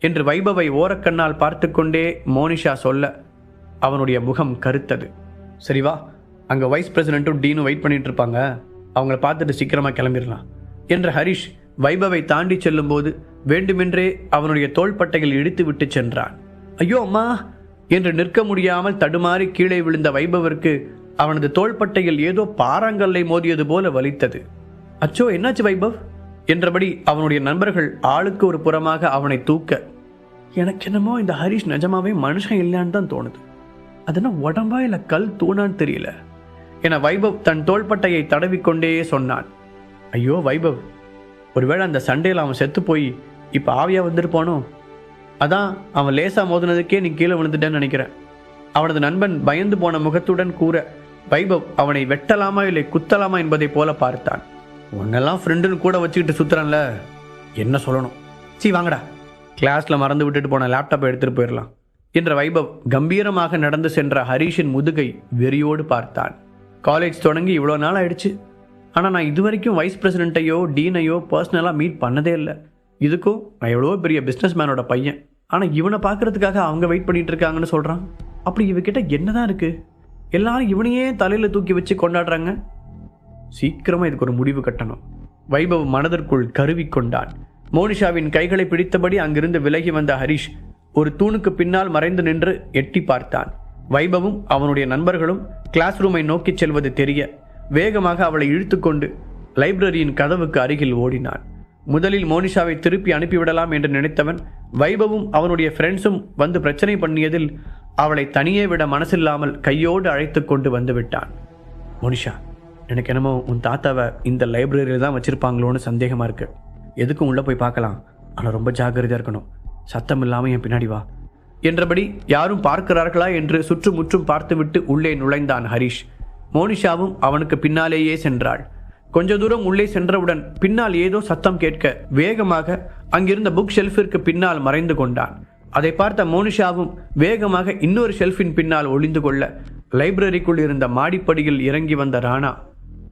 என்று வைபவை ஓரக்கண்ணால் பார்த்து கொண்டே மோனிஷா சொல்ல அவனுடைய முகம் கருத்தது. சரி வா, அங்கே வைஸ் பிரசிடென்ட்டும் டீனும் வெயிட் பண்ணிட்டு இருப்பாங்க, அவங்கள பார்த்துட்டு சீக்கிரமாக கிளம்பிடலாம் என்ற ஹரிஷ் வைபவை தாண்டி செல்லும்போது வேண்டுமென்றே அவனுடைய தோள்பட்டையில் இடித்து விட்டு சென்றான். ஐயோ அம்மா என்று நிற்க முடியாமல் தடுமாறி கீழே விழுந்த வைபவிற்கு அவனது தோள்பட்டையில் ஏதோ பாறாங்கல்லை மோதியது போல வலித்தது. அச்சோ என்னாச்சு வைபவ் என்றபடி அவனுடைய நண்பர்கள் ஆளுக்கு ஒரு புறமாக அவனை தூக்க, எனக்கு என்னமோ இந்த ஹரிஷ் நிஜமாவே மனுஷன் இல்லைன்னு தான் தோணுது, அதுனா உடம்பா இல்லை கல் தூணான்னு தெரியல என வைபவ் தன் தோள்பட்டையை தடவிக்கொண்டே சொன்னான். ஐயோ வைபவ், ஒருவேளை அந்த சண்டையில் அவன் செத்து போய் இப்போ ஆவியா வந்திருப்பானோ, அதான் அவன் லேசா மோதினதுக்கே நீ கீழே விழுந்துட்டேன்னு நினைக்கிறேன். அவனது நண்பன் பயந்து போன முகத்துடன் கூற வைபவ் அவனை வெட்டலாமா இல்லை குத்தலாமா என்பதை போல பார்த்தான். உன்னெல்லாம் ஃப்ரெண்டுன்னு கூட வச்சுக்கிட்டு சுத்துறான்ல, என்ன சொல்லணும். வாங்கடா, கிளாஸ்ல மறந்து விட்டுட்டு போன லேப்டாப்பை எடுத்துட்டு போயிடலாம் என்ற வைபவ் கம்பீரமாக நடந்து சென்ற ஹரிஷின் முதுகை வெறியோடு பார்த்தான். காலேஜ் தொடங்கி இவ்வளோ நாள் ஆயிடுச்சு, ஆனால் நான் இது வரைக்கும் வைஸ் பிரசிடென்ட்டையோ டீனையோ பர்சனலாக மீட் பண்ணதே இல்லை. இதுக்கும் நான் எவ்வளோ பெரிய பிஸ்னஸ் மேனோட பையன், ஆனால் இவனை பார்க்கறதுக்காக அவங்க வெயிட் பண்ணிட்டு இருக்காங்கன்னு சொல்கிறான். அப்படி இவகிட்ட என்னதான் இருக்கு? எல்லாரும் இவனையே தலையில் தூக்கி வச்சு கொண்டாடுறாங்க. சீக்கிரமாக இதுக்கு ஒரு முடிவு கட்டணும். வைபவ் மனதிற்குள் கருவிக்கொண்டான். மோனிஷாவின் கைகளை பிடித்தபடி அங்கிருந்து விலகி வந்த ஹரிஷ் ஒரு தூணுக்கு பின்னால் மறைந்து நின்று எட்டி பார்த்தான். வைபவும் அவனுடைய நண்பர்களும் கிளாஸ் ரூமை நோக்கி செல்வது தெரிய வேகமாக அவளை இழுத்துக்கொண்டு லைப்ரரியின் கதவுக்கு அருகில் ஓடினான். முதலில் மோனிஷாவை திருப்பி அனுப்பிவிடலாம் என்று நினைத்தவன் வைபவும் அவனுடைய ஃப்ரெண்ட்ஸும் வந்து பிரச்சனை பண்ணியதில் அவளை தனியே விட மனசில்லாமல் கையோடு அழைத்து கொண்டு வந்து விட்டான். மோனிஷா, எனக்கு என்னமோ உன் தாத்தாவை இந்த லைப்ரரியில் தான் வச்சிருப்பாங்களோன்னு சந்தேகமாக இருக்கு. எதுக்கும் உள்ளே போய் பார்க்கலாம், ஆனால் ரொம்ப ஜாக்கிரதையாக இருக்கணும். சத்தம் இல்லாமல் என் பின்னாடி வா என்றபடி யாரும் பார்க்கிறார்களா என்று சுற்றுமுற்றும் பார்த்துவிட்டு உள்ளே நுழைந்தான் ஹரிஷ். மோனிஷாவும் அவனுக்கு பின்னாலேயே சென்றாள். கொஞ்ச தூரம் உள்ளே சென்றவுடன் பின்னால் ஏதோ சத்தம் கேட்க வேகமாக அங்கிருந்த புக் ஷெல்ஃபிற்கு பின்னால் மறைந்து கொண்டான். அதை பார்த்த மோனிஷாவும் வேகமாக இன்னொரு ஷெல்ஃபின் பின்னால் ஒளிந்து கொள்ள லைப்ரரிக்குள் இருந்த மாடிப்படியில் இறங்கி வந்த ராணா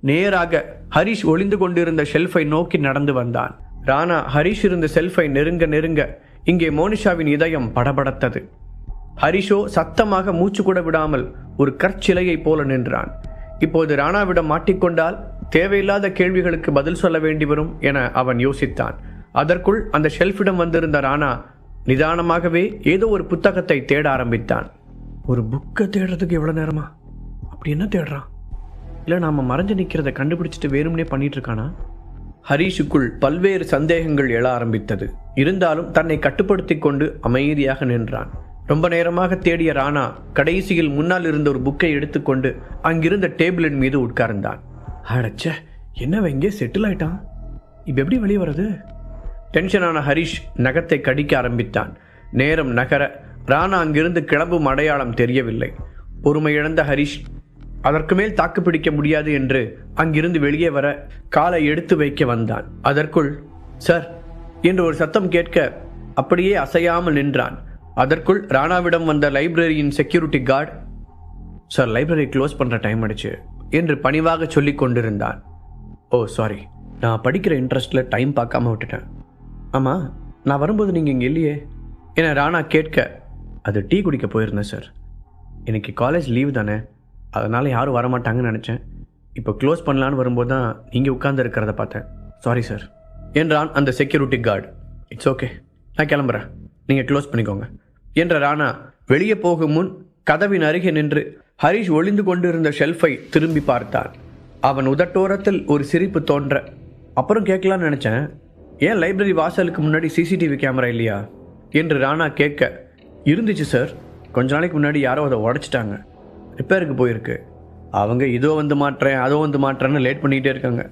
நேராக ஹரிஷ் ஒளிந்து கொண்டிருந்த ஷெல்ஃபை நோக்கி நடந்து வந்தான். ராணா ஹரிஷ் இருந்த ஷெல்ஃபை நெருங்க நெருங்க இங்கே மோனிஷாவின் இதயம் படபடத்தது. ஹரிஷோ சத்தமாக மூச்சு கூட விடாமல் ஒரு கற்சிலையை போல நின்றான். இப்போது ராணாவிடம் மாட்டிக்கொண்டால் தேவையில்லாத கேள்விகளுக்கு பதில் சொல்ல வேண்டி வரும் என அவன் யோசித்தான். அதற்குள் அந்த ஷெல்ஃபிடம் வந்திருந்த ராணா நிதானமாகவே ஏதோ ஒரு புத்தகத்தை தேட ஆரம்பித்தான். ஒரு புக்கை தேடுறதுக்கு எவ்வளோ நேரமா? அப்படி என்ன தேடுறான்? இல்லை நாம மறைஞ்சு நிற்கிறத கண்டுபிடிச்சிட்டு வேணும்னே பண்ணிட்டு இருக்கானா? ஹரிஷுக்குள் பல்வேறு சந்தேகங்கள் எழ ஆரம்பித்தது. இருந்தாலும் தன்னை கட்டுப்படுத்தி கொண்டு அமைதியாக நின்றான். ரொம்ப நேரமாக தேடிய ராணா கடைசியில் முன்னால் இருந்த ஒரு புக்கை எடுத்துக்கொண்டு அங்கிருந்த டேபிளின் மீது உட்கார்ந்தான். அடச்ச, என்ன இங்கே செட்டில் ஆயிட்டான், இப்போ எப்படி வெளியே வர்றது? டென்ஷனான ஹரிஷ் நகத்தை கடிக்க ஆரம்பித்தான். நேரம் நகர ராணா அங்கிருந்து கிளம்பும் அடையாளம் தெரியவில்லை. பொறுமை இழந்த ஹரிஷ் அதற்கு மேல் தாக்கு பிடிக்க முடியாது என்று அங்கிருந்து வெளியே வர காலை எடுத்து வைக்க வந்தான். அதற்குள் சார் என்று ஒரு சத்தம் கேட்க அப்படியே அசையாமல் நின்றான். அதற்குள் ராணாவிடம் வந்த லைப்ரரியின் security guard, sir library close பண்ணுற டைம் ஆயிடுச்சு என்று பணிவாக சொல்லி கொண்டிருந்தான். ஓ சாரி, நான் படிக்கிற இன்ட்ரெஸ்டில் டைம் பார்க்காம விட்டுட்டேன். ஆமாம், நான் வரும்போது நீங்கள் இங்கே இல்லையே என ராணா கேட்க, அது டீ குடிக்க போயிருந்தேன் சார், இன்னைக்கு காலேஜ் லீவு தானே, அதனால் யாரும் வரமாட்டாங்கன்னு நினச்சேன். இப்போ க்ளோஸ் பண்ணலான்னு வரும்போது தான் நீங்கள் உட்கார்ந்து இருக்கிறத பார்த்தேன், சாரி சார் என்றான் அந்த செக்யூரிட்டி கார்டு. இட்ஸ் ஓகே, நான் கிளம்புறேன், நீங்கள் க்ளோஸ் பண்ணிக்கோங்க என்ற ராணா வெளியே போகும் முன் கதவின் அருகே நின்று ஹரிஷ் ஒளிந்து கொண்டிருந்த ஷெல்ஃபை திரும்பி பார்த்தான். அவன் உதட்டோரத்தில் ஒரு சிரிப்பு தோன்ற, அப்புறம் கேட்கலான்னு நினச்சேன், ஏன் லைப்ரரி வாசலுக்கு முன்னாடி சிசிடிவி கேமரா இல்லையா என்று ராணா கேட்க, இருந்துச்சு சார், கொஞ்ச நாளைக்கு முன்னாடி யாரோ அதை உடச்சிட்டாங்க, ரிப்பேருக்கு போயிருக்கு, அவங்க இதோ வந்து மாட்டுறேன் அதோ வந்து மாட்டுறேன்னு லேட் பண்ணிக்கிட்டே இருக்காங்க,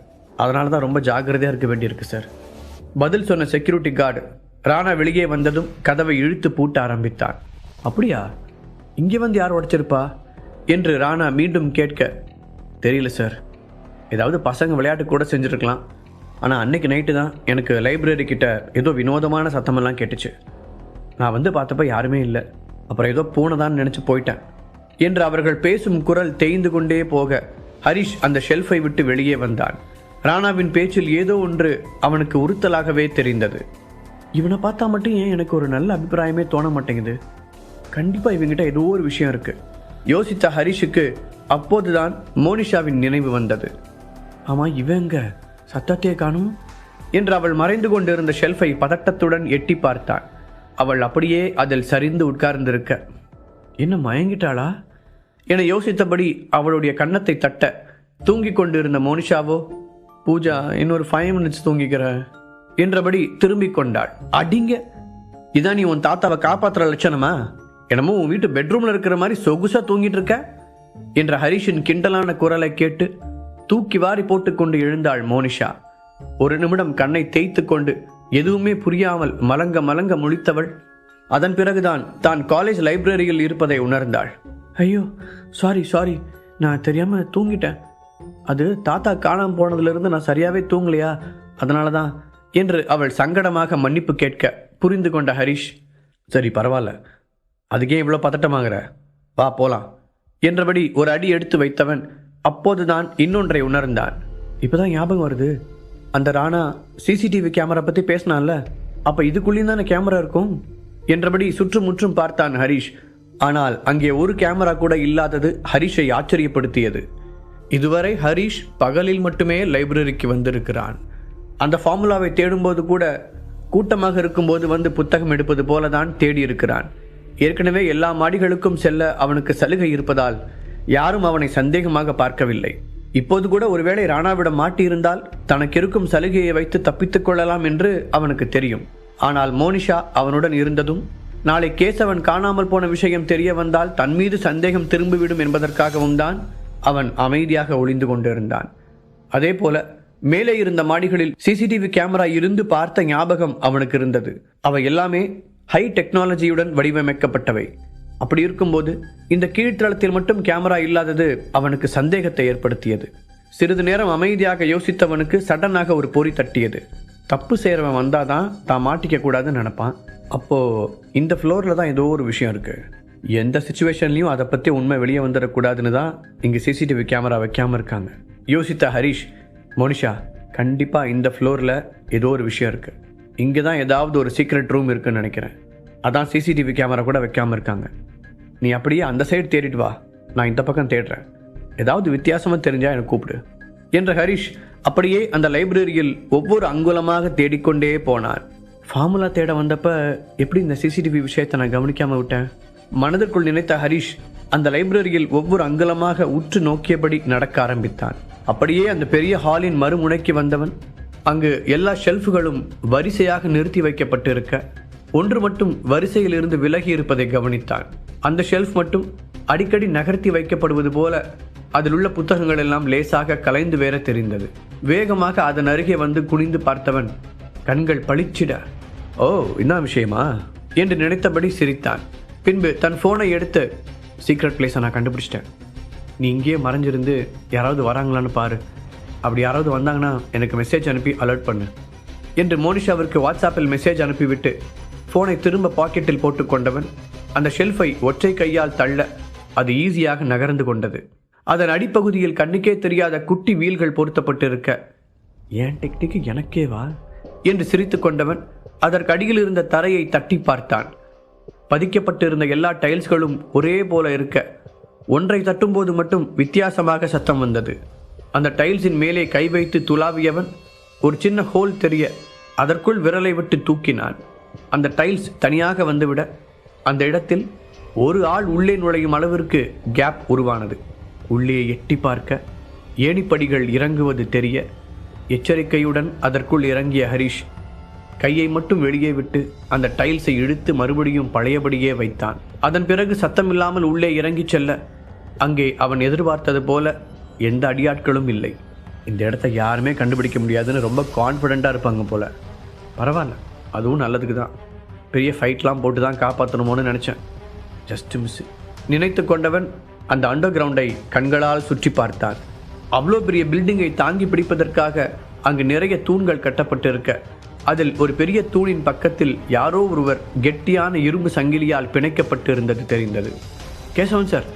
அதனால தான் ரொம்ப ஜாக்கிரதையாக இருக்க வேண்டியிருக்கு சார் பதில் சொன்ன செக்யூரிட்டி கார்டு ராணா வெளியே வந்ததும் கதவை இழுத்து பூட்ட ஆரம்பித்தான். அப்படியா, இங்கே வந்து யார் உடைச்சிருப்பா என்று ராணா மீண்டும் கேட்க, தெரியல சார், ஏதாவது பசங்க விளையாட்டு கூட செஞ்சுருக்கலாம், ஆனால் அன்னைக்கு நைட்டு தான் எனக்கு லைப்ரரி கிட்ட ஏதோ வினோதமான சத்தமெல்லாம் கேட்டுச்சு, நான் வந்து பார்த்தப்ப யாருமே இல்லை, அப்புறம் ஏதோ பூனைதான்னு நினச்சி போயிட்டேன் என்று அவர்கள் பேசும் குரல் தேய்ந்து கொண்டே போக ஹரிஷ் அந்த ஷெல்ஃபை விட்டு வெளியே வந்தான். ராணாவின் பேச்சில் ஏதோ ஒன்று அவனுக்கு உறுத்தலாகவே தெரிந்தது. இவனை பார்த்தா மட்டும் ஏன் எனக்கு ஒரு நல்ல அபிப்பிராயமே தோண மாட்டேங்குது? கண்டிப்பாக இவங்கிட்ட ஏதோ ஒரு விஷயம் இருக்கு யோசித்த ஹரிஷுக்கு அப்போதுதான் மோனிஷாவின் நினைவு வந்தது. ஆமாம், இவங்க சத்தத்தையே காணும் என்று அவள் மறைந்து கொண்டிருந்த ஷெல்ஃபை பதட்டத்துடன் எட்டி பார்த்தான். அவள் அப்படியே அதில் சரிந்து உட்கார்ந்திருக்க, என்ன மயங்கிட்டாளா என யோசித்தபடி அவளுடைய கன்னத்தை தட்ட தூங்கிக் கொண்டிருந்த மோனிஷாவோ, பூஜா இன்னொரு 5 மினிட்ஸ் தூங்கிக்கிற என்றபடி திரும்பிக் கொண்டாள். அடிங்க, இதான் நீ உன் தாத்தாவை காப்பாற்றுற லட்சணமா? என்னமோ உன் வீட்டு பெட்ரூம்ல இருக்கிற மாதிரி சொகுசா தூங்கிட்டு இருக்க என்ற ஹரிஷின் கிண்டலான குரலை கேட்டு தூக்கி வாரி போட்டுக்கொண்டு எழுந்தாள் மோனிஷா. ஒரு நிமிடம் கண்ணை தேய்த்து கொண்டு எதுவுமே புரியாமல் மலங்க மலங்க முழித்தவள் அதன் பிறகுதான் தான் காலேஜ் லைப்ரரியில் இருப்பதை உணர்ந்தாள். ஐயோ, சாரி, நான் தெரியாம தூங்கிட்டேன். அது தாத்தா காணாம போனதுலேருந்து நான் சரியாவே தூங்கலையா, அதனால தான் என்று அவள் சங்கடமாக மன்னிப்பு கேட்க புரிந்து கொண்ட ஹரிஷ், சரி பரவாயில்ல, அதுக்கே இவ்வளோ பதட்டமாகிற, வா போலாம் என்றபடி ஒரு அடி எடுத்து வைத்தவன் அப்போதுதான் இன்னொன்றை உணர்ந்தான். இப்போதான் ஞாபகம் வருது, அந்த ராணா சிசிடிவி கேமரா பற்றி பேசினான்ல, அப்போ இதுக்குள்ளேயும் தானே கேமரா இருக்கும் என்றபடி சுற்றுமுற்றும் பார்த்தான் ஹரிஷ். ஆனால் அங்கே ஒரு கேமரா கூட இல்லாதது ஹரிஷை ஆச்சரியப்படுத்தியது. இதுவரை ஹரிஷ் பகலில் மட்டுமே லைப்ரரிக்கு வந்திருக்கிறான். அந்த ஃபார்முலாவை தேடும்போது கூட கூட்டமாக இருக்கும்போது வந்து புத்தகம் எடுப்பது போல தான் தேடி இருக்கிறான். ஏற்கனவே எல்லா மாடிகளுக்கும் செல்ல அவனுக்கு சலுகை இருப்பதால் யாரும் அவனை சந்தேகமாக பார்க்கவில்லை. இப்போது கூட ஒருவேளை ராணாவிடம் மாட்டியிருந்தால் தனக்கு இருக்கும் சலுகையை வைத்து தப்பித்துக் கொள்ளலாம் என்று அவனுக்கு தெரியும். ஆனால் மோனிஷா அவனுடன் இருந்ததும் நாளை கேசவன் காணாமல் போன விஷயம் தெரிய வந்தால் தன் மீது சந்தேகம் திரும்பிவிடும் என்பதற்காகவும் தான் அவன் அமைதியாக ஒளிந்து கொண்டிருந்தான். அதே போல மேலே இருந்த மாடிகளில் சிசிடிவி கேமரா இருந்து பார்த்த ஞாபகம் அவனுக்கு இருந்தது. அவை எல்லாமே ஹை டெக்னாலஜியுடன் வடிவமைக்கப்பட்டவை. அப்படி இருக்கும்போது இந்த கீழ்த்தளத்தில் மட்டும் கேமரா இல்லாதது அவனுக்கு சந்தேகத்தை ஏற்படுத்தியது. சிறிது நேரம் அமைதியாக யோசித்தவனுக்கு சடனாக ஒரு பொறி தட்டியது. தப்பு செய்கிறவன் வந்தாதான் தான் மாட்டிக்க கூடாதுன்னு நினைப்பான். அப்போது இந்த ஃப்ளோரில் தான் ஏதோ ஒரு விஷயம் இருக்குது. எந்த சுச்சுவேஷன்லையும் அதை பற்றி உண்மை வெளியே வந்துடக்கூடாதுன்னு தான் இங்கே சிசிடிவி கேமரா வைக்காமல் இருக்காங்க யோசித்த ஹரிஷ், மோனிஷா கண்டிப்பாக இந்த ஃப்ளோரில் ஏதோ ஒரு விஷயம் இருக்குது, இங்கே தான் ஏதாவது ஒரு சீக்ரெட் ரூம் இருக்குன்னு நினைக்கிறேன், அதான் சிசிடிவி கேமரா கூட வைக்காமல் இருக்காங்க. நீ அப்படியே அந்த சைடு தேடிட்டு வா, நான் இந்த பக்கம் தேடுறேன், ஏதாவது வித்தியாசமாக தெரிஞ்சால் எனக்கு கூப்பிடு என்ற ஹரிஷ் அப்படியே அந்த லைப்ரரியில் ஒவ்வொரு அங்குலமாக தேடிக்கொண்டே போனான். ஃபார்முலா தேட வந்தப்ப எப்படி இந்த சிசிடிவி விஷயத்தை நான் கவனிக்காமல் விட்டேன்? மனதிற்குள் நினைத்த ஹரிஷ் அந்த லைப்ரரியில் ஒவ்வொரு அங்குலமாக உற்று நோக்கியபடி நடக்க ஆரம்பித்தான். அப்படியே அந்த பெரிய ஹாலின் மறுமுனைக்கு வந்தவன் அங்கு எல்லா ஷெல்ஃபுகளும் வரிசையாக நிறுத்தி வைக்கப்பட்டு இருக்க ஒன்று மட்டும் வரிசையில் இருந்து விலகி இருப்பதை கவனித்தான். அந்த ஷெல்ஃப் மட்டும் அடிக்கடி நகர்த்தி வைக்கப்படுவது போல அதில் உள்ள புத்தகங்கள் எல்லாம் லேசாக கலைந்து வேற தெரிந்தது. வேகமாக அதன் அருகே வந்து குனிந்து பார்த்தவன் கண்கள் பளிச்சிட, ஓ என்ன விஷயமா என்று நினைத்தபடி சிரித்தான். பின்பு தன் ஃபோனை எடுத்து, சீக்ரெட் பிளேஸை நான் கண்டுபிடிச்சிட்டேன், நீ இங்கேயே மறைஞ்சிருந்து யாராவது வராங்களான்னு பாரு, அப்படி யாராவது வந்தாங்கன்னா எனக்கு மெசேஜ் அனுப்பி அலர்ட் பண்ணு என்று மோனிஷாவிற்கு வாட்ஸ்அப்பில் மெசேஜ் அனுப்பிவிட்டு ஃபோனை திரும்ப பாக்கெட்டில் போட்டுக்கொண்டவன் அந்த ஷெல்ஃபை ஒற்றை கையால் தள்ள அது ஈஸியாக நகர்ந்து கொண்டது. அதன் அடிப்பகுதியில் கண்ணுக்கே தெரியாத குட்டி வீல்கள் பொருத்தப்பட்டு இருக்க, ஏன் டெக்னிக்கு எனக்கேவா என்று சிரித்து கொண்டவன் அதற்கு அடியில் இருந்த தரையை தட்டி பார்த்தான். பதிக்கப்பட்டிருந்த எல்லா டைல்ஸ்களும் ஒரே போல இருக்க ஒன்றை தட்டும்போது மட்டும் வித்தியாசமாக சத்தம் வந்தது. அந்த டைல்ஸின் மேலே கை வைத்து துளாவியவன் ஒரு சின்ன ஹோல் தெரிய அதற்குள் விரலை விட்டு தூக்கினான். அந்த டைல்ஸ் தனியாக வந்துவிட அந்த இடத்தில் ஒரு ஆள் உள்ளே நுழையும் அளவிற்கு கேப் உருவானது. உள்ளே எட்டி பார்க்க ஏணிப்படிகள் இறங்குவது தெரிய எச்சரிக்கையுடன் அதற்குள் இறங்கிய ஹரிஷ் கையை மட்டும் வெளியே விட்டு அந்த டைல்ஸை இழுத்து மறுபடியும் பழையபடியே வைத்தான். அதன் பிறகு சத்தமில்லாமல் உள்ளே இறங்கி செல்ல அங்கே அவன் எதிர்பார்த்தது போல எந்த அடியாட்களும் இல்லை. இந்த இடத்த யாருமே கண்டுபிடிக்க முடியாதுன்னு ரொம்ப கான்ஃபிடெண்ட்டாக இருப்பாங்க போல. பரவாயில்ல, அதுவும் நல்லதுக்கு தான். பெரிய ஃபைட்லாம் போட்டு தான் காப்பாற்றணுமோன்னு நினச்சேன், ஜஸ்ட் மிஸ் நினைத்து கொண்டவன் அந்த அண்டர் கிரவுண்டை கண்களால் சுற்றி பார்த்தான். அவ்வளோ பெரிய பில்டிங்கை தாங்கி பிடிப்பதற்காக அங்கு நிறைய தூண்கள் கட்டப்பட்டு இருக்க அதில் ஒரு பெரிய தூணின் பக்கத்தில் யாரோ ஒருவர் கெட்டியான இரும்பு சங்கிலியால் பிணைக்கப்பட்டு இருந்தது தெரிந்தது. கேசவன் சார்,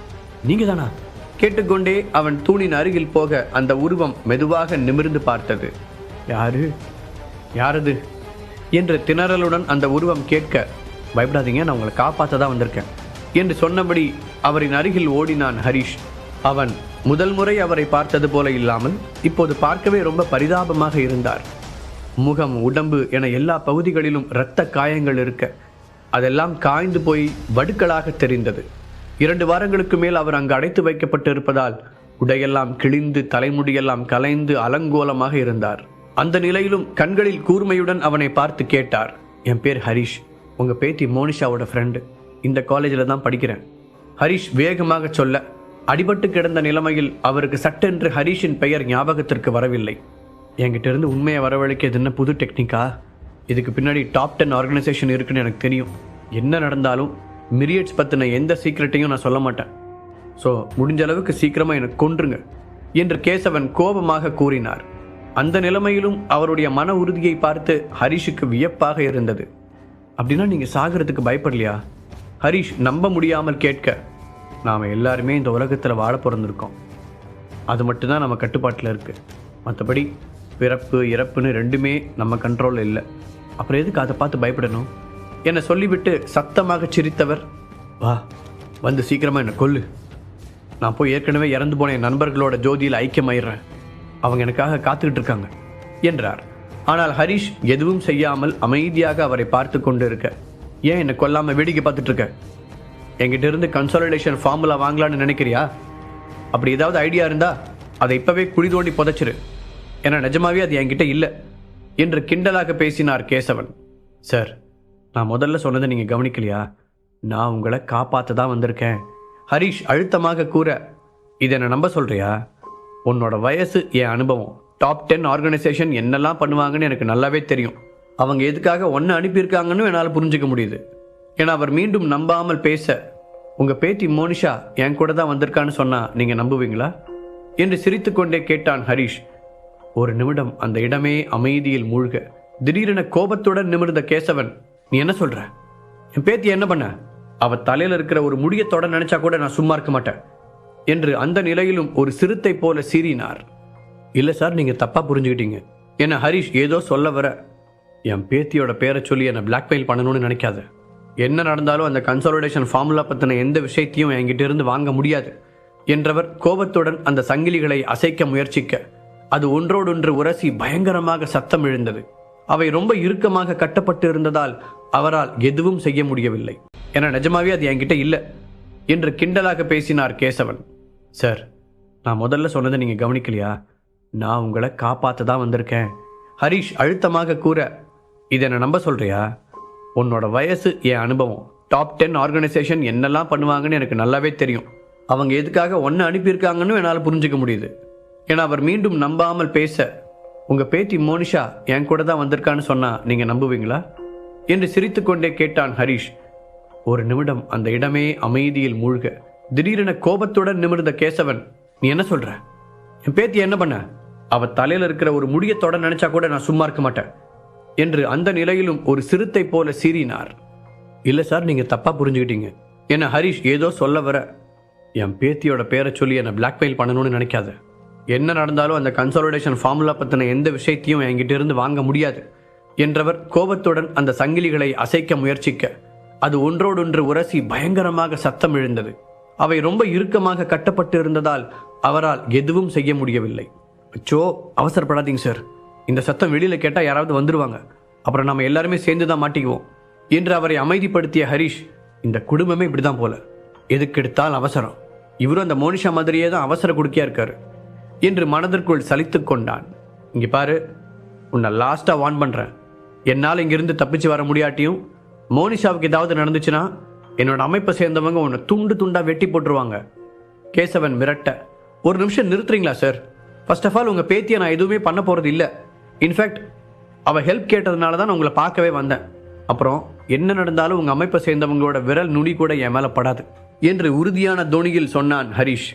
நீங்க தானா கேட்டுக்கொண்டே அவன் தூணின் அருகில் போக அந்த உருவம் மெதுவாக நிமிர்ந்து பார்த்தது. யாரது என்று திணறலுடன் அந்த உருவம் கேட்க, பயப்படாதீங்க, நான் உங்களை காப்பாற்ற தான் வந்திருக்கேன் என்று சொன்னபடி அவரின் அருகில் ஓடினான் ஹரிஷ். அவன் முதல் முறை அவரை பார்த்தது போல இல்லாமல் இப்போது பார்க்கவே ரொம்ப பரிதாபமாக இருந்தார். முகம், உடம்பு என எல்லா பகுதிகளிலும் இரத்த காயங்கள் இருக்க அதெல்லாம் காய்ந்து போய் வடுக்களாக தெரிந்தது. 2 வாரங்களுக்கு மேல் அவர் அங்கு அடைத்து வைக்கப்பட்டு இருப்பதால் உடையெல்லாம் கிழிந்து தலைமுடியெல்லாம் கலைந்து அலங்கோலமாக இருந்தார். அந்த நிலையிலும் கண்களில் கூர்மையுடன் அவனை பார்த்து கேட்டார், என் பேர் ஹரிஷ், உங்க பேத்தி மோனிஷாவோட ஃப்ரெண்டு, இந்த காலேஜில் தான் படிக்கிறேன். ஹரிஷ் வேகமாக சொல்ல, அடிபட்டு கிடந்த நிலைமையில் அவருக்கு சட்டென்று ஹரிஷின் பெயர் ஞாபகத்திற்கு வரவில்லை. என்கிட்ட இருந்து உண்மையை வரவழைக்கிறது என்ன புது டெக்னிக்கா? இதுக்கு பின்னாடி டாப் 10 ஆர்கனைசேஷன் இருக்குன்னு எனக்கு தெரியும். என்ன நடந்தாலும் மிரியட்ஸ் பற்றின எந்த சீக்ரெட்டையும் நான் சொல்ல மாட்டேன். ஸோ முடிஞ்ச அளவுக்கு சீக்கிரமாக எனக்கு கொன்றுங்க என்று கேசவன் கோபமாக கூறினார். அந்த நிலைமையிலும் அவருடைய மன உறுதியை பார்த்து ஹரிஷுக்கு வியப்பாக இருந்தது. அப்படின்னா நீங்கள் சாகிறதுக்கு பயப்படலையா? ஹரிஷ் நம்ப முடியாமல் கேட்க, நாம் எல்லாருமே இந்த உலகத்தில் வாழ பிறந்திருக்கோம். அது மட்டும்தான் நம்ம கட்டுப்பாட்டில் இருக்குது. மற்றபடி பிறப்பு இறப்புன்னு 2மே நம்ம கண்ட்ரோலில் இல்லை. அப்புறம் எதுக்கு அதை பார்த்து பயப்படணும் என சொல்லிவிட்டு சத்தமாக சிரித்தவர், வா வந்து சீக்கிரமாக என்னை கொல்லு. நான் போய் ஏற்கனவே இறந்து போன என் நண்பர்களோட ஜோதியில் ஐக்கியமாயிடுறேன். அவங்க எனக்காக காத்துக்கிட்டு இருக்காங்க என்றார். ஆனால் ஹரிஷ் எதுவும் செய்யாமல் அமைதியாக அவரை பார்த்து கொண்டு இருக்க, ஏன் என்னை கொல்லாமல் வேடிக்கை பார்த்துட்டு இருக்க? என்கிட்ட இருந்து கன்சாலிடேஷன் ஃபார்முலா வாங்கலான்னு நினைக்கிறியா? அப்படி ஏதாவது ஐடியா இருந்தா அதை இப்பவே குழி தோண்டி புதைச்சிரு. ஏன்னா நிஜமாவே அது என்கிட்ட இல்லை என்று கிண்டலாக பேசினார் கேசவன். சார், நான் முதல்ல சொன்னதை நீங்கள் கவனிக்கலையா? நான் உங்களை காப்பாற்ற தான் வந்திருக்கேன். ஹரிஷ் அழுத்தமாக கூற, இதை என்ன நம்ப சொல்றியா? உன்னோட வயசு, என் அனுபவம், டாப் 10 ஆர்கனைசேஷன் என்னெல்லாம் பண்ணுவாங்கன்னு எனக்கு நல்லாவே தெரியும். அவங்க எதுக்காக ஒன்று அனுப்பியிருக்காங்கன்னு என்னால் புரிஞ்சுக்க முடியுது. ஏன்னா அவர் மீண்டும் நம்பாமல் பேச, உங்கள் பேத்தி மோனிஷா என் கூட தான் வந்திருக்கான்னு சொன்னால் நீங்கள் நம்புவீங்களா என்று சிரித்து கொண்டே கேட்டான் ஹரிஷ். ஒரு நிமிடம் அந்த இடமே அமைதியில் மூழ்க திடீரென கோபத்துடன் நிமிர்ந்த கேசவன், நீ என்ன சொல்ற? என் பேத்தி என்ன பண்ண? அவ தலையில் இருக்கிற ஒரு முடியத்தோட நினைச்சா கூட நான் சும்மா இருக்க மாட்டேன் என்று அந்த நிலையிலும் ஒரு சிறுத்தை போல சீறினார். இல்லை சார், நீங்கள் தப்பாக புரிஞ்சுக்கிட்டீங்க என ஹரிஷ் ஏதோ சொல்ல வர, என் பேத்தியோட பேரை சொல்லி என்னை பிளாக்மெயில் பண்ணணும்னு நினைக்காத. என்ன நடந்தாலும் அந்த கன்சாலிடேஷன் ஃபார்முலா பற்றின எந்த விஷயத்தையும் என்கிட்ட இருந்து வாங்க முடியாது என்றவர் கோபத்துடன் அந்த சங்கிலிகளை அசைக்க முயற்சிக்க அது ஒன்றோடொன்று உரசி பயங்கரமாக சத்தம் எழுந்தது. அவை ரொம்ப இறுக்கமாக கட்டப்பட்டு இருந்ததால் அவரால் எதுவும் செய்ய முடியவில்லை. என நிஜமாவே அது என்கிட்ட இல்லை என்று கிண்டலாக பேசினார் கேசவன். சார், நான் முதல்ல சொன்னதை நீங்கள் கவனிக்கலையா? நான் உங்களை காப்பாற்ற தான் வந்திருக்கேன். ஹரிஷ் அழுத்தமாக கூற, இதை என்ன நம்ப சொல்றியா? உன்னோட வயசு, என் அனுபவம், டாப் 10 ஆர்கனைசேஷன் என்னெல்லாம் பண்ணுவாங்கன்னு எனக்கு நல்லாவே தெரியும். அவங்க எதுக்காக ஒன்று அனுப்பியிருக்காங்கன்னு என்னால் புரிஞ்சுக்க முடியுது. ஏன்னா அவர் மீண்டும் நம்பாமல் பேச, உங்கள் பேத்தி மோனிஷா என் கூட தான் வந்திருக்கான்னு சொன்னால் நீங்கள் நம்புவீங்களா என்று சிரித்து கொண்டே கேட்டான் ஹரிஷ். ஒரு நிமிடம் அந்த இடமே அமைதியில் மூழ்க திடீரென கோபத்துடன் நிமிர்ந்த கேசவன், நீ என்ன சொல்ற? என் பேத்தி என்ன பண்ண? அவ தலையில் இருக்கிற ஒரு முடியத்தோட நினைச்சா கூட நான் சும்மா இருக்க மாட்டேன் என்று அந்த நிலையிலும் ஒரு சிறுத்தை போல சீறினார். இல்லை சார், நீங்கள் தப்பாக புரிஞ்சுக்கிட்டீங்க என ஹரிஷ் ஏதோ சொல்ல வர, என் பேத்தியோட பேரை சொல்லி என்னை பிளாக்மெயில் பண்ணணும்னு நினைக்காத. என்ன நடந்தாலும் அந்த கன்சாலிடேஷன் ஃபார்முலா பற்றின எந்த விஷயத்தையும் என்கிட்ட இருந்து வாங்க முடியாது என்றவர் கோபத்துடன் அந்த சங்கிலிகளை அசைக்க முயற்சிக்க அது ஒன்றோடொன்று உரசி பயங்கரமாக சத்தம் எழுந்தது. அவை ரொம்ப இறுக்கமாக கட்டப்பட்டு இருந்ததால் அவரால் எதுவும் செய்ய முடியவில்லை. அச்சோ, அவசரப்படாதீங்க சார், இந்த சத்தம் வெளியில் கேட்டால் யாராவது வந்துடுவாங்க, அப்புறம் நம்ம எல்லாருமே சேர்ந்து தான் மாட்டிக்குவோம் என்று அவரை அமைதிப்படுத்திய ஹரிஷ், இந்த குடும்பமே இப்படிதான் போல, எதுக்கெடுத்தால் அவசரம், இவரும் அந்த மோனிஷா மாதிரியே தான் அவசர குடுக்கியா இருக்காரு என்று மனதிற்குள் சலித்து கொண்டான். இங்கே பாரு, உன்னை லாஸ்ட்டாக வார்ன் பண்ணுறேன். என்னால் இங்கிருந்து தப்பிச்சு வர முடியாட்டியும் மோனிஷாவுக்கு ஏதாவது நடந்துச்சுன்னா என்னோட அமைப்பை சேர்ந்தவங்க உன்னை துண்டு துண்டாக வெட்டி போட்டுருவாங்க. கேசவன் மிரட்ட, ஒரு நிமிஷம் நிறுத்துறீங்களா சார்? ஃபர்ஸ்ட் ஆஃப் ஆல் உங்கள் பேத்தியை நான் எதுவுமே பண்ண போகிறது இல்லை. இன்ஃபேக்ட் அவள் ஹெல்ப் கேட்டதுனால தான் நான் உங்களை பார்க்கவே வந்தேன். அப்புறம் என்ன நடந்தாலும் உங்கள் அமைப்பை சேர்ந்தவங்களோட விரல் நுனி கூட என் மேலே படாது என்று உறுதியான தோணியில் சொன்னான் ஹரிஷ்.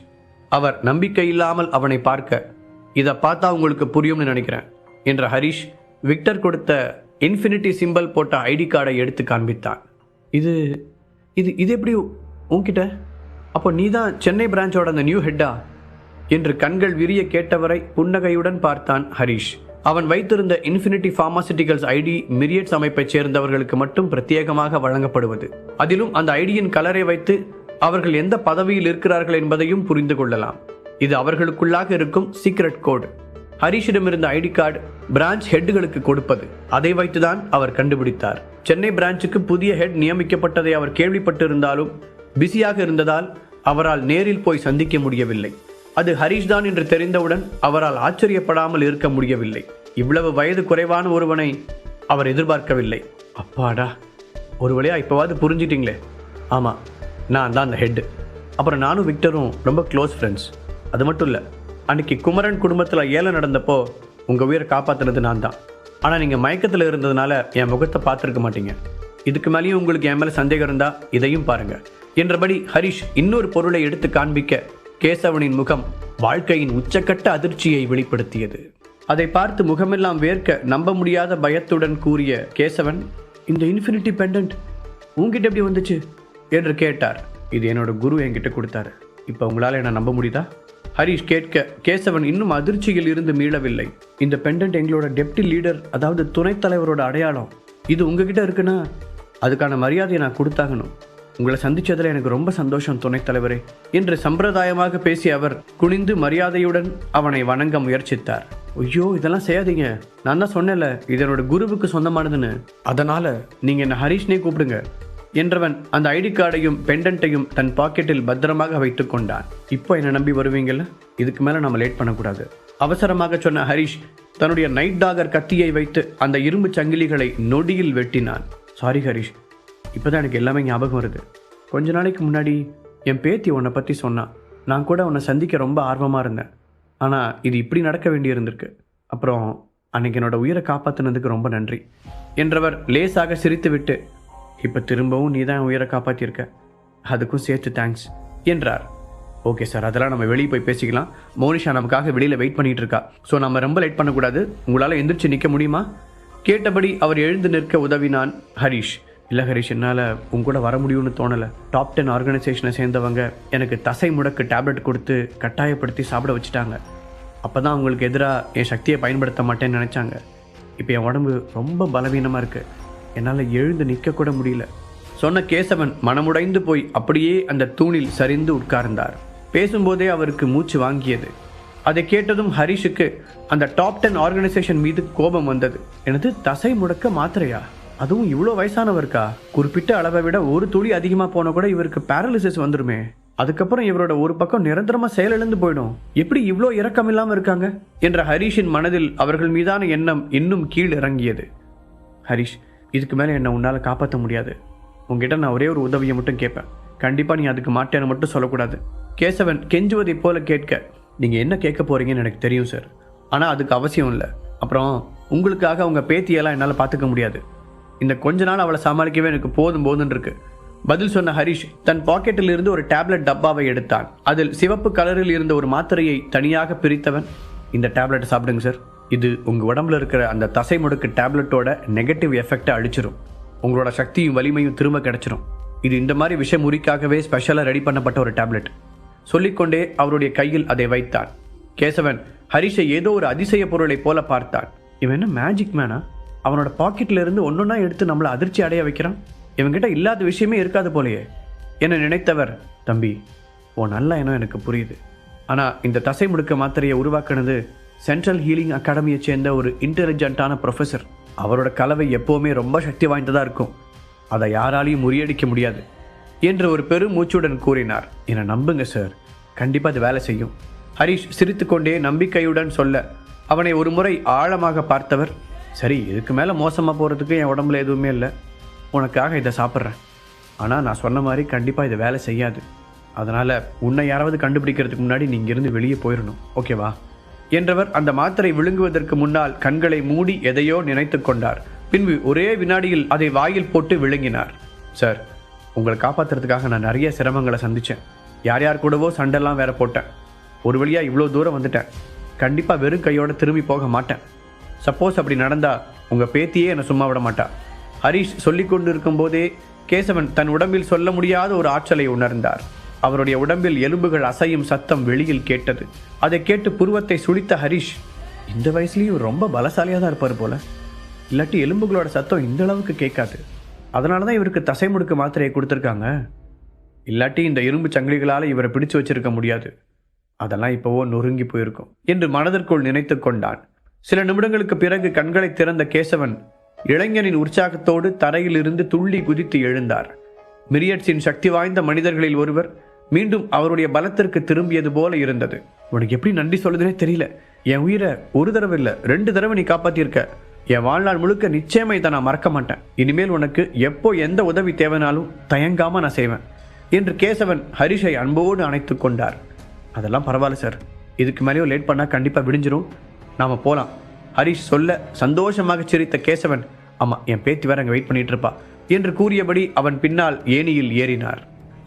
அவர் நம்பிக்கை இல்லாமல் அவனை பார்க்க, இதை பார்த்தா உங்களுக்கு புரியும்னு நினைக்கிறேன் என்ற ஹரிஷ் விக்டர் கொடுத்த இன்ஃபினிட்டி சிம்பல் போட்ட ஐடி கார்டை எடுத்து காண்பித்தான். இது இது இது எப்படி உன்கிட்ட? அப்போ நீ தான் சென்னை பிரான்ச்சோட அந்த நியூ ஹெட்டா என்று கண்கள் விரிய கேட்டவரை புன்னகையுடன் பார்த்தான் ஹரிஷ். அவன் வைத்திருந்த இன்ஃபினிட்டி பார்மாசிட்டிகல்ஸ் ஐடி மிரியட்ஸ் அமைப்பைச் சேர்ந்தவர்களுக்கு மட்டும் பிரத்யேகமாக வழங்கப்படுவது. அதிலும் அந்த ஐடியின் கலரை வைத்து அவர்கள் எந்த பதவியில் இருக்கிறார்கள் என்பதையும் புரிந்து கொள்ளலாம். இது அவர்களுக்குள்ளாக இருக்கும் சீக்ரெட் கோடு. ஹரிஷிடம் இருந்த ஐடி கார்டு பிரான்ச் ஹெட்டுகளுக்கு கொடுப்பது. அதை வைத்துதான் அவர் கண்டுபிடித்தார். சென்னை பிரான்ச்சுக்கு புதிய ஹெட் நியமிக்கப்பட்டதை அவர் கேள்விப்பட்டிருந்தாலும் பிஸியாக இருந்ததால் அவரால் நேரில் போய் சந்திக்க முடியவில்லை. அது ஹரிஷ் தான் என்று தெரிந்தவுடன் அவரால் ஆச்சரியப்படாமல் இருக்க முடியவில்லை. இவ்வளவு வயது குறைவான ஒருவனை அவர் எதிர்பார்க்கவில்லை. அப்பாடா, ஒரு வழியா இப்போவாது புரிஞ்சிட்டிங்களே. ஆமாம், நான் தான் அந்த ஹெட்டு. அப்புறம் நானும் விக்டரும் ரொம்ப க்ளோஸ் ஃப்ரெண்ட்ஸ். அது மட்டும் இல்லை, அன்றைக்கி குமரன் குடும்பத்தில் ஏழை நடந்தப்போ உங்கள் உயிரை காப்பாற்றினது நான் தான். ஆனால் நீங்கள் மயக்கத்தில் இருந்ததுனால என் முகத்தை பார்த்துருக்க மாட்டீங்க. இதுக்கு மேலேயும் உங்களுக்கு என் மேலே சந்தேகம் இருந்தால் இதையும் பாருங்கள் என்றபடி ஹரிஷ் இன்னொரு பொருளை எடுத்து காண்பிக்க கேசவனின் முகம் வாழ்க்கையின் உச்சக்கட்ட அதிர்ச்சியை வெளிப்படுத்தியது. அதை பார்த்து முகமெல்லாம் வேர்க்க நம்ப முடியாத பயத்துடன் கூறிய கேசவன், இந்த இன்ஃபினிட்டி பெண்டன்ட் உங்ககிட்ட எப்படி வந்துச்சு என்று கேட்டார். இது என்னோட குரு என்கிட்ட கொடுத்தாரு. இப்போ உங்களால் என்ன நம்ப முடியுதா? ஹரிஷ் கேட்க கேசவன் இன்னும் அதிர்ச்சியில் இருந்து மீளவில்லை. இந்த பெண்டன்ட் எங்களோட டெப்டி லீடர், அதாவது துணைத் தலைவரோட அடையாளம். இது உங்ககிட்ட இருக்குன்னா அதுக்கான மரியாதையை நான் கொடுத்தாகணும். உங்களை சந்திச்சதில் எனக்கு ரொம்ப சந்தோஷம் துணைத் தலைவரே என்று சம்பிரதாயமாக பேசிய அவர் குனிந்து மரியாதையுடன் அவனை வணங்க முயற்சித்தார். ஐயோ, இதெல்லாம் செய்யாதீங்க. நான் தான் சொன்னேன்ல, இது என்னோட குருவுக்கு சொந்தமானதுன்னு. அதனால நீங்க என்ன ஹரிஷ்னே கூப்பிடுங்க என்றவன் அந்த ஐடி கார்டையும் பெண்டன்ட்டையும் தன் பாக்கெட்டில் பத்திரமாக வைத்துக் கொண்டான். இப்போ என்ன நம்பி வருவீங்கல்ல, இதுக்கு மேல நம்ம லேட் பண்ணக்கூடாது அவசரமாக சொன்ன ஹரிஷ் தன்னுடைய நைட் டாகர் கத்தியை வைத்து அந்த இரும்பு சங்கிலிகளை நொடியில் வெட்டினான். சாரி ஹரிஷ், இப்போதான் எனக்கு எல்லாமே ஞாபகம் வருது. கொஞ்ச நாளைக்கு முன்னாடி என் பேத்தி உன்னை பற்றி சொன்னான். நான் கூட உன்னை சந்திக்க ரொம்ப ஆர்வமாக இருந்தேன். ஆனால் இது இப்படி நடக்க வேண்டியிருந்திருக்கு. அப்புறம் அன்னைக்கு என்னோட உயிரை காப்பாற்றினதுக்கு ரொம்ப நன்றி என்றவர் லேசாக சிரித்துவிட்டு, இப்போ திரும்பவும் நீ தான் உயிரை காப்பாற்றியிருக்க, அதுக்கும் சேர்த்து தேங்க்ஸ் என்றார். ஓகே சார், அதெல்லாம் நம்ம வெளியே போய் பேசிக்கலாம். மோனிஷா நமக்காக வெளியில் வெயிட் பண்ணிட்டு இருக்கா. ஸோ நம்ம ரொம்ப லேட் பண்ணக்கூடாது. உங்களால் எந்திரிச்சு நிற்க முடியுமா? கேட்டபடி அவர் எழுந்து நிற்க உதவினான் ஹரிஷ். இல்லை ஹரிஷ், என்னால் உங்கூட வர முடியும்னு தோணலை. டாப் 10 ஆர்கனைசேஷனை சேர்ந்தவங்க எனக்கு தசை முடக்கு டேப்லெட் கொடுத்து கட்டாயப்படுத்தி சாப்பிட வச்சுட்டாங்க. அப்போ தான் அவங்களுக்கு எதிராக என் சக்தியை பயன்படுத்த மாட்டேன்னு நினச்சாங்க. இப்போ என் உடம்பு ரொம்ப பலவீனமாக இருக்குது. என்னால் எழுந்து நிற்கக்கூட முடியல சொன்ன கேசவன் மனமுடைந்து போய் அப்படியே அந்த தூணில் சரிந்து உட்கார்ந்தார். பேசும்போதே அவருக்கு மூச்சு வாங்கியது. அதை கேட்டதும் ஹரிஷுக்கு அந்த டாப் 10 ஆர்கனைசேஷன் மீது கோபம் வந்தது. எனது தசை முடக்க மாத்திரையா? அதுவும் இவ்வளோ வயசானவருக்கா? குறிப்பிட்ட அளவை விட ஒரு துளி அதிகமாக போன கூட இவருக்கு பேரலிசிஸ் வந்துருமே. அதுக்கப்புறம் இவரோட ஒரு பக்கம் நிரந்தரமா செயலிழந்து போயிடும். எப்படி இவ்வளோ இரக்கம் இல்லாமல் இருக்காங்க என்ற ஹரிஷின் மனதில் அவர்கள் மீதான எண்ணம் இன்னும் கீழ் இறங்கியது. ஹரிஷ், இதுக்கு மேலே என்னை உன்னால் காப்பாற்ற முடியாது. உங்ககிட்ட நான் ஒரே ஒரு உதவியை மட்டும் கேட்பேன். கண்டிப்பாக நீ அதுக்கு மாட்டேன்னு மட்டும் சொல்லக்கூடாது. கேசவன் கெஞ்சுவதை போல கேட்க, நீங்கள் என்ன கேட்க போறீங்கன்னு எனக்கு தெரியும் சார், ஆனால் அதுக்கு அவசியம் இல்லை. அப்புறம் உங்களுக்காக உங்கள் பேத்தியெல்லாம் என்னால் பார்த்துக்க முடியாது. இந்த கொஞ்ச நாள் அவளை சமாளிக்கவே எனக்கு போதுன்னு இருக்கு பதில் சொன்ன ஹரிஷ் தன் பாக்கெட்டில் இருந்து ஒரு டேப்லெட் டப்பாவை எடுத்தான். அதில் சிவப்பு கலரில் இருந்த ஒரு மாத்திரையை தனியாக பிரித்தவன், இந்த டேப்லெட்டை சாப்பிடுங்க சார். இது உங்கள் உடம்புல இருக்கிற அந்த தசை முடுக்கு டேப்லெட்டோட நெகட்டிவ் எஃபெக்டை அழிச்சிரும். உங்களோட சக்தியும் வலிமையும் திரும்ப கிடைச்சிரும். இது இந்த மாதிரி விஷமுறிக்காகவே ஸ்பெஷலாக ரெடி பண்ணப்பட்ட ஒரு டேப்லெட். சொல்லிக்கொண்டே அவருடைய கையில் அதை வைத்தான். கேசவன் ஹரிஷை ஏதோ ஒரு அதிசய பொருளை போல பார்த்தான். இவன் என்ன மேஜிக் மேனா? அவனோட பாக்கெட்ல இருந்து ஒன்னொன்னா எடுத்து நம்மளை அதிர்ச்சி அடைய வைக்கிறான். இவங்கிட்ட இல்லாத விஷயமே இருக்காது போலையே என நினைத்தவர், தம்பி ஓ நல்ல எண்ணம் எனக்கு புரியுது. ஆனால் இந்த தசை முடுக்க மாத்திரையை உருவாக்குனது சென்ட்ரல் ஹீலிங் அகாடமியை சேர்ந்த ஒரு இன்டெலிஜென்ட்டான ப்ரொஃபஸர். அவரோட கலவை எப்போவுமே ரொம்ப சக்தி வாய்ந்ததாக இருக்கும். அதை யாராலையும் முறியடிக்க முடியாது என்று ஒரு பெரும் மூச்சுடன் கூறினார். என்னை நம்புங்க சார், கண்டிப்பாக அது வேலை செய்யும். ஹரிஷ் சிரித்துக்கொண்டே நம்பிக்கையுடன் சொல்ல அவனை ஒரு முறை ஆழமாக பார்த்தவர், சரி இதுக்கு மேலே மோசமாக போகிறதுக்கு என் உடம்புல எதுவுமே இல்லை, உனக்காக இதை சாப்பிட்றேன். ஆனால் நான் சொன்ன மாதிரி கண்டிப்பாக இது வேலை செய்யாது. அதனால் உன்னை யாராவது கண்டுபிடிக்கிறதுக்கு முன்னாடி நீ இங்கிருந்து வெளியே போயிடணும், ஓகேவா என்றவர் அந்த மாத்திரை விழுங்குவதற்கு முன்னால் கண்களை மூடி எதையோ நினைத்து கொண்டார். பின்பு ஒரே வினாடியில் அதை வாயில் போட்டு விழுங்கினார். சார், உங்களை காப்பாற்றுறதுக்காக நான் நிறைய சிரமங்களை சந்தித்தேன். யார் யார் கூடவோ சண்டெல்லாம் வேற போட்டேன். ஒரு வழியாக இவ்வளோ தூரம் வந்துட்டேன். கண்டிப்பாக வெறும் கையோடு திரும்பி போக மாட்டேன். சப்போஸ் அப்படி நடந்தால் உங்கள் பேத்தியே என்னை சும்மா விட மாட்டா. ஹரிஷ் சொல்லி கொண்டு இருக்கும் போதே கேசவன் தன் உடம்பில் சொல்ல முடியாத ஒரு ஆற்றலை உணர்ந்தார். அவருடைய உடம்பில் எலும்புகள் அசையும் சத்தம் வெளியில் கேட்டது. அதை கேட்டு புருவத்தை சுழித்த ஹரிஷ், இந்த வயசுலேயும் ரொம்ப பலசாலியாக தான் இருப்பார் போல. இல்லாட்டி எலும்புகளோட சத்தம் இந்த அளவுக்கு கேட்காது. அதனால தான் இவருக்கு தசை முடுக்கு மாத்திரையை கொடுத்துருக்காங்க. இல்லாட்டி இந்த இரும்பு சங்கிலிகளால் இவரை பிடிச்சு வச்சிருக்க முடியாது. அதெல்லாம் இப்போவோ நொறுங்கி போயிருக்கும் என்று மனதிற்குள் நினைத்து கொண்டான். சில நிமிடங்களுக்கு பிறகு கண்களை திறந்த கேசவன் இளைஞனின் உற்சாகத்தோடு தரையில் இருந்து துள்ளி குதித்து எழுந்தார். மிரியட்ஸின் சக்தி வாய்ந்த மனிதர்களில் ஒருவர் மீண்டும் அவருடைய பலத்திற்கு திரும்பியது போல இருந்தது. உனக்கு எப்படி நன்றி சொல்லுதுனே தெரியல. என் உயிரை ஒரு தடவை இல்லை 2 தடவை நீ காப்பாத்திருக்க. என் வாழ்நாள் முழுக்க நிச்சயமா இதை நான் மறக்க மாட்டேன். இனிமேல் உனக்கு எப்போ எந்த உதவி தேவைனாலும் தயங்காம நான் செய்வேன் என்று கேசவன் ஹரிஷை அன்போடு அணைத்து கொண்டார். அதெல்லாம் பரவாயில்ல சார், இதுக்கு மேலேயும் லேட் பண்ணால் கண்டிப்பாக விடிஞ்சிரும், நாம போகலாம் ஹரிஷ் சொல்ல சந்தோஷமாக சிரித்த கேசவன், ஆமாம் என் பேத்தி வேற அங்கே வெயிட் பண்ணிட்டு இருப்பா என்று கூறியபடி அவன் பின்னால் ஏணியில் ஏறினார்.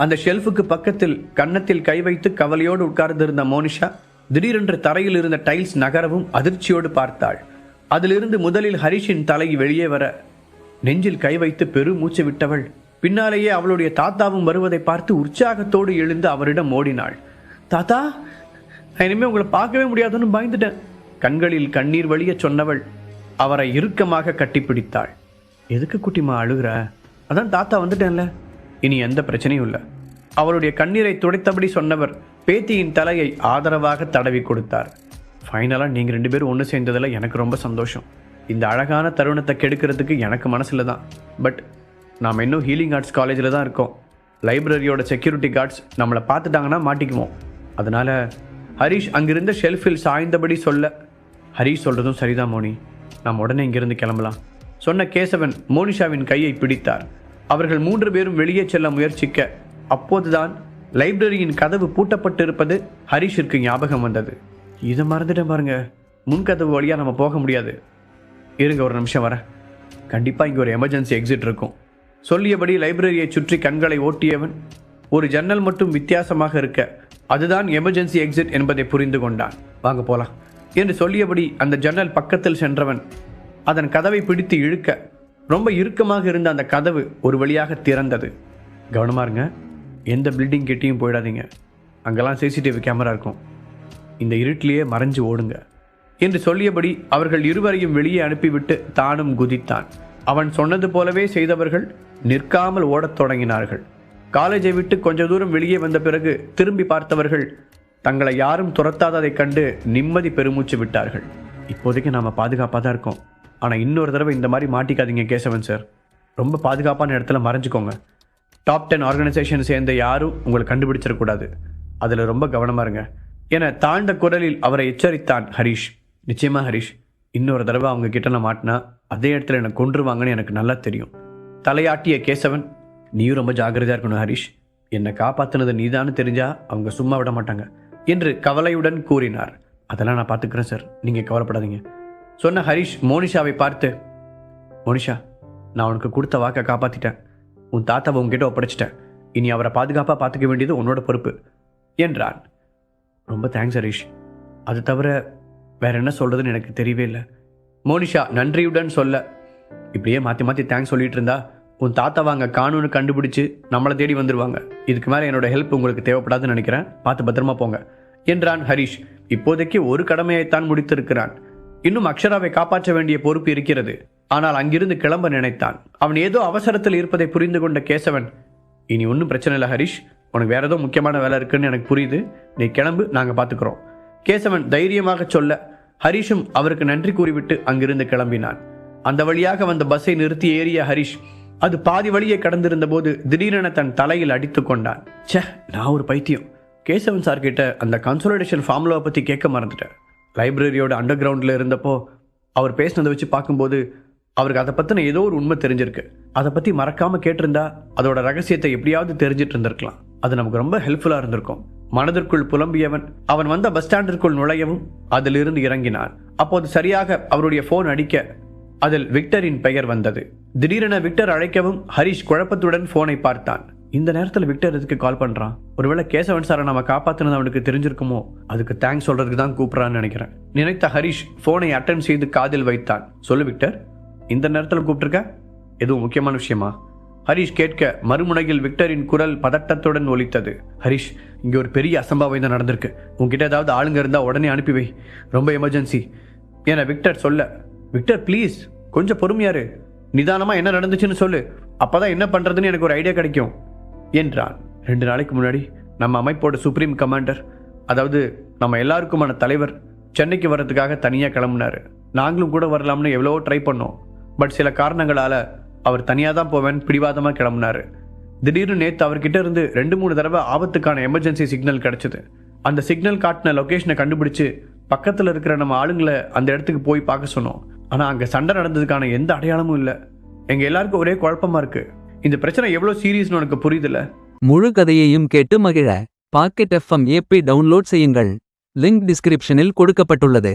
அந்த ஷெல்ஃபுக்கு பக்கத்தில் கன்னத்தில் கை வைத்து கவலையோடு உட்கார்ந்திருந்த மோனிஷா திடீரென்று தரையில் இருந்த டைல்ஸ் நகரவும் அதிர்ச்சியோடு பார்த்தாள். அதிலிருந்து முதலில் ஹரிஷின் தலை வெளியே வர நெஞ்சில் கை வைத்து பெரு மூச்சு விட்டவள் பின்னாலேயே அவளுடைய தாத்தாவும் வருவதை பார்த்து உற்சாகத்தோடு எழுந்து அவரிடம் ஓடினாள். தாத்தா, நான் இனிமேல் உங்களை பார்க்கவே முடியாதுன்னு பயந்துட்டேன். கண்களில் கண்ணீர் வழிய சொன்னவள் அவரை இறுக்கமாக கட்டிப்பிடித்தாள். எதுக்கு குட்டிமா அழுகிற? அதான் தாத்தா வந்துட்டேன்ல, இனி எந்த பிரச்சனையும் இல்லை. அவளுடைய கண்ணீரை துடைத்தபடி சொன்னவர் பேத்தியின் தலையை ஆதரவாக தடவி கொடுத்தார். ஃபைனலாக நீங்கள் 2 பேரும் ஒன்று சேர்ந்ததில் எனக்கு ரொம்ப சந்தோஷம். இந்த அழகான தருணத்தை கெடுக்கிறதுக்கு எனக்கு மனசில் தான். பட் நாம் இன்னும் ஹீலிங் ஆர்ட்ஸ் காலேஜில் தான் இருக்கோம். லைப்ரரியோட செக்யூரிட்டி கார்ட்ஸ் நம்மளை பார்த்துட்டாங்கன்னா மாட்டிக்குவோம். அதனால் ஹரிஷ் அங்கிருந்த ஷெல்ஃபில் சாய்ந்தபடி சொல்ல, ஹரிஷ் சொல்கிறதும் சரிதான் மோனி, நாம் உடனே இங்கிருந்து கிளம்பலாம் சொன்ன கேசவன் மோனிஷாவின் கையை பிடித்தார். அவர்கள் 3 பேரும் வெளியே செல்ல முயற்சிக்க அப்போதுதான் லைப்ரரியின் கதவு பூட்டப்பட்டிருப்பது ஹரிஷிற்கு ஞாபகம் வந்தது. இதை மறந்துட்டேன் பாருங்க, முன்கதவு வழியாக நம்ம போக முடியாது. இருங்க ஒரு நிமிஷம் வரேன், கண்டிப்பாக இங்கே ஒரு எமர்ஜென்சி எக்ஸிட் இருக்கும் சொல்லியபடி லைப்ரரியை சுற்றி கண்களை ஓட்டியவன் ஒரு ஜன்னல் மட்டும் வித்தியாசமாக இருக்க அதுதான் எமர்ஜென்சி எக்ஸிட் என்பதை புரிந்து கொண்டான். வாங்க போலாம் என்று சொல்லியபடி அந்த ஜன்னல் பக்கத்தில் சென்றவன் அதன் கதவை பிடித்து இழுக்க ரொம்ப இறுக்கமாக இருந்த அந்த கதவு ஒரு வழியாக திறந்தது. கவனமா இருங்க, எந்த பில்டிங் கிட்டையும் போயிடாதீங்க, அங்கெல்லாம் சிசிடிவி கேமரா இருக்கும், இந்த இருட்டிலேயே மறைஞ்சு ஓடுங்க என்று சொல்லியபடி அவர்கள் இருவரையும் வெளியே அனுப்பிவிட்டு தானும் குதித்தான். அவன் சொன்னது போலவே செய்தவர்கள் நிற்காமல் ஓடத் தொடங்கினார்கள். காலேஜை விட்டு கொஞ்ச தூரம் வெளியே வந்த பிறகு திரும்பி பார்த்தவர்கள் தங்களை யாரும் துரத்தாததைக் கண்டு நிம்மதி பெருமூச்சு விட்டார்கள். இப்போதைக்கு நாம் பாதுகாப்பாக தான் இருக்கோம், ஆனால் இன்னொரு தடவை இந்த மாதிரி மாட்டிக்காதீங்க கேசவன் சார். ரொம்ப பாதுகாப்பான இடத்துல மறைஞ்சிக்கோங்க. டாப் 10 ஆர்கனைசேஷன் சேர்ந்த யாரும் உங்களை கண்டுபிடிச்சிடக்கூடாது, அதில் ரொம்ப கவனமாக இருங்க என தாழ்ந்த குரலில் அவரை எச்சரித்தான் ஹரிஷ். நிச்சயமா ஹரிஷ், இன்னொரு தடவை அவங்க கிட்ட நான் மாட்டினா அதே இடத்துல என்னை கொன்றுவாங்கன்னு எனக்கு நல்லா தெரியும். தலையாட்டிய கேசவன், நீயும் ரொம்ப ஜாக்கிரதையாக இருக்கணும் ஹரிஷ், என்னை காப்பாற்றினது நீதான்னு தெரிஞ்சா அவங்க சும்மா விட மாட்டாங்க என்று கவலையுடன் கூறினார். அதெல்லாம் நான் பார்த்துக்கிறேன் சார், நீங்கள் கவலைப்படாதீங்க சொன்ன ஹரிஷ் மோனிஷாவை பார்த்து, மோனிஷா, நான் உனக்கு கொடுத்த வாக்கை காப்பாற்றிட்டேன், உன் தாத்தாவை உங்ககிட்ட ஒப்படைச்சிட்டேன், இனி அவரை பாதுகாப்பாக பார்த்துக்க வேண்டியது உன்னோட பொறுப்பு என்றான். ரொம்ப தேங்க்ஸ் ஹரிஷ், அது தவிர வேற என்ன சொல்றதுன்னு எனக்கு தெரியவே இல்லை மோனிஷா நன்றியுடன் சொல்ல. இப்படியே மாற்றி மாற்றி தேங்க்ஸ் சொல்லிட்டு இருந்தா உன் தாத்தாவை அங்கே காணுன்னு கண்டுபிடிச்சு நம்மளை தேடி வந்துடுவாங்க. இதுக்கு மேலே என்னோட ஹெல்ப் உங்களுக்கு தேவைப்படாதுன்னு நினைக்கிறேன், பார்த்து பத்திரமா போங்க என்றான் ஹரிஷ். இப்போதைக்கு ஒரு கடமையைத்தான் முடித்திருக்கிறான், இன்னும் அக்ஷராவை காப்பாற்ற வேண்டிய பொறுப்பு இருக்கிறது. ஆனால் அங்கிருந்து கிளம்ப நினைத்தான். அவன் ஏதோ அவசரத்தில் இருப்பதை புரிந்து கொண்ட கேசவன், இனி ஒன்றும் பிரச்சனை இல்லை ஹரிஷ், உனக்கு வேற ஏதோ முக்கியமான வேலை இருக்குன்னு எனக்கு புரியுது, நீ கிளம்பு, நாங்கள் பார்த்துக்கிறோம் கேசவன் தைரியமாக சொல்ல ஹரிஷும் அவருக்கு நன்றி கூறிவிட்டு அங்கிருந்து கிளம்பினான். அந்த வழியாக வந்த பஸ்ஸை நிறுத்தி ஏறிய ஹரிஷ் அது பாதி வழியை கடந்திருந்த போது திடீரென தன் தலையில் அடித்து கொண்டான். ச்சே, நான் ஒரு பைத்தியம். கேசவன் சார் கிட்ட அந்த கன்சோலிடேஷன் ஃபார்முலாவை பற்றி கேட்க மறந்துட்டேன். லைப்ரரியோட அண்டர் கிரவுண்டில் இருந்தப்போ அவர் பேசினதை வச்சு பார்க்கும்போது அவருக்கு அதை பற்றின ஏதோ ஒரு உண்மை தெரிஞ்சிருக்கு. அதை பற்றி மறக்காமல் கேட்டிருந்தா அதோட ரகசியத்தை எப்படியாவது தெரிஞ்சிட்டு இருந்திருக்கலாம். அது நமக்கு ரொம்ப ஹெல்ப்ஃபுல்லாக இருந்திருக்கும். மனதிற்குள் புலம்பியவன் அவன் வந்த பஸ் ஸ்டாண்டிற்குள் நுழையவும் அதிலிருந்து இறங்கினான். அப்போது சரியாக அவருடைய போன் அடிக்க அதில் விக்டரின் பெயர் வந்தது. திடீரென விக்டர் அழைக்கவும் ஹரிஷ் குழப்பத்துடன் போனை பார்த்தான். இந்த நேரத்தில் விக்டர் எதுக்கு கால் பண்றான்? ஒருவேளை கேசவன் சாரை நம்ம காப்பாத்தினது அவனுக்கு தெரிஞ்சிருக்குமோ, அதுக்கு தேங்க்ஸ் சொல்றதுக்கு தான் கூப்பிடறான்னு நினைக்கிறேன் நினைத்த ஹரிஷ் போனை அட்டன் செய்து காதில் வைத்தான். சொல்லு விக்டர், இந்த நேரத்தில் கூப்பிட்டுருக்க, எதுவும் முக்கியமான விஷயமா? ஹரிஷ் கேட்க மறுமுனையில் விக்டரின் குரல் பதட்டத்துடன் ஒலித்தது. ஹரிஷ், இங்கே ஒரு பெரிய அசம்பாவிதம் நடந்திருக்கு, உங்ககிட்ட ஏதாவது ஆளுங்க இருந்தால் உடனே அனுப்பி வை, ரொம்ப எமர்ஜென்சி என விக்டர் சொல்ல, விக்டர் ப்ளீஸ் கொஞ்சம் பொறுமையாரு, நிதானமாக என்ன நடந்துச்சுன்னு சொல்லு, அப்போதான் என்ன பண்ணுறதுன்னு எனக்கு ஒரு ஐடியா கிடைக்கும் என்றான். 2 நாளைக்கு முன்னாடி நம்ம அமைப்போட சுப்ரீம் கமாண்டர், அதாவது நம்ம எல்லாருக்குமான தலைவர் சென்னைக்கு வர்றதுக்காக தனியாக கிளம்புனாரு. நாங்களும் கூட வரலாம்னு எவ்வளவோ ட்ரை பண்ணோம். பட் சில காரணங்களால் அவர் தனியாக தான் போவேன் பிடிவாதமாக கிளம்புனாரு. திடீர்னு நேற்று அவர்கிட்ட இருந்து 2-3 தடவை ஆபத்துக்கான எமர்ஜென்சி சிக்னல் கிடச்சிது. அந்த சிக்னல் காட்டின லொக்கேஷனை கண்டுபிடிச்சு பக்கத்தில் இருக்கிற நம்ம ஆளுங்களை அந்த இடத்துக்கு போய் பார்க்க சொன்னோம். ஆனால் அங்கே சண்டை நடந்ததுக்கான எந்த அடையாளமும் இல்லை. எங்கள் எல்லாருக்கும் ஒரே குழப்பமாக இருக்குது. இந்த பிரச்சனை எவ்வளோ சீரியஸ்னு உனக்கு புரியுதுல்ல? முழு கதையையும் கேட்டு மகிழ பாக்கெட் FM ஆப்பை டவுன்லோட் செய்யுங்கள். லிங்க் டிஸ்கிரிப்ஷனில் கொடுக்கப்பட்டுள்ளது.